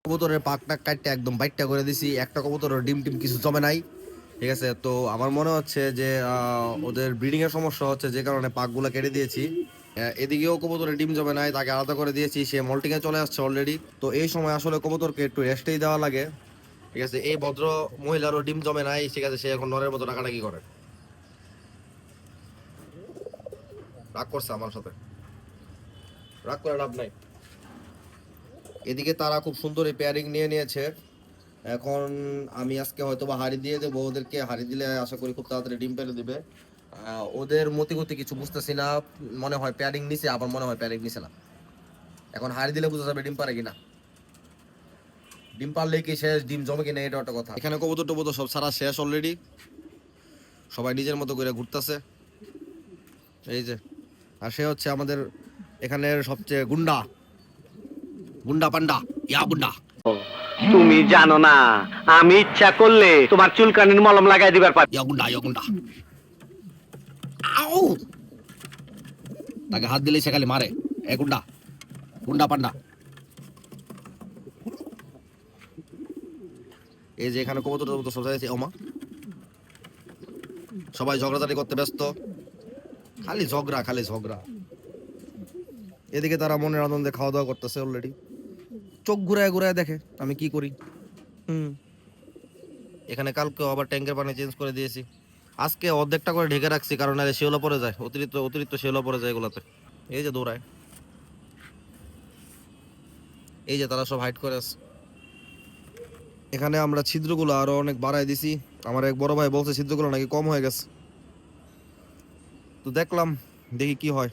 কবুতরের পাকটা কাটতে একদম বাইটটা করে দিছি, একটা কবুতরের ডিম টিম কিছু জমে নাই। ঠিক আছে, তো আমার মনে হচ্ছে যে ওদের ব্রিডিং এর সমস্যা হচ্ছে, যে কারণে পাকগুলো কেটে দিয়েছি। এদিকেও কবুতরের ডিম জমে নাই, তাকে আলাদা করে দিয়েছি, সে মল্টিং এ চলে আসছে অলরেডি। তো এই সময় আসলে কবুতরকে একটু রেস্টেই দেওয়া লাগে। ঠিক আছে, এই ভদ্র মহিলারও ডিম জমে নাই, ঠিক আছে, সে এখন নরের মতো ডাকাডাকি করে, রাগ করছে আমার সাথে, রাগ করে লাভ নাই। এদিকে তারা খুব সুন্দর এই পেয়ারিং নিয়ে নিয়েছে। এখন আমি আজকে হয়তো বা হাড়ি দিয়ে দেবো ওদেরকে, হাড়ি দিলে আশা করি খুব তাড়াতাড়ি ডিম পেড়ে দিবে। ওদের মতিগতি কিছু বুঝতেছি না, মনে হয় প্যাডিং নিছে, আবার মনে হয় প্যাডিং নিছে না। এখন হাড়ি দিলে বুঝা যাবে ডিম পারে কিনা। ডিম পারলে কি শেষ, ডিম জমে কিনা এটা একটা কথা। এখানে কবুতর টবুতর সব সারা শেষ অলরেডি, সবাই নিজের মতো করে ঘুরতেছে। এই যে, আর সে হচ্ছে আমাদের এখানের সবচেয়ে গুন্ডা, গুন্ডা পান্ডা, ইয়া গুন্ডা। তুমি জানো না, আমি ইচ্ছা করলে তোমার চুলকানির মলম লাগাই দিবার পারি। ইয়া গুন্ডা, ইয়া গুন্ডা। আউ, তাকে হাত দিলেই সে খালি মারে। এ গুন্ডা, গুন্ডা পান্ডা। এই যে এখানে কবুতর টবুতর সব জায়গায় ওমা, সবাই ঝগড়াঝাটি করতে ব্যস্ত, খালি ঝগড়া, খালি ঝগড়া। এদিকে তারা মনের আনন্দে খাওয়া দাওয়া করতেছে অলরেডি, চোখ ঘুরায় ঘুরায় দেখে আমি কি করি। এখানে কালকে আবার ট্যাঙ্কের পানি চেঞ্জ করে দিয়েছি, আজকে অর্ধেকটা করে ঢেকে রাখছি, কারণ আরে শেওলা পড়ে যায়, অতিরিক্ত অতিরিক্ত শেওলা পড়ে যায় এগুলাতে। এই যে দৌড়ায়, এই যে তারা সব হাইড করে আছে। এখানে আমরা ছিদ্রগুলো আরো অনেক বাড়ায় দিছি, আমার এক বড় ভাই বলছে ছিদ্রগুলো নাকি কম হয়ে গেছে, তো দেখলাম, দেখি কি হয়।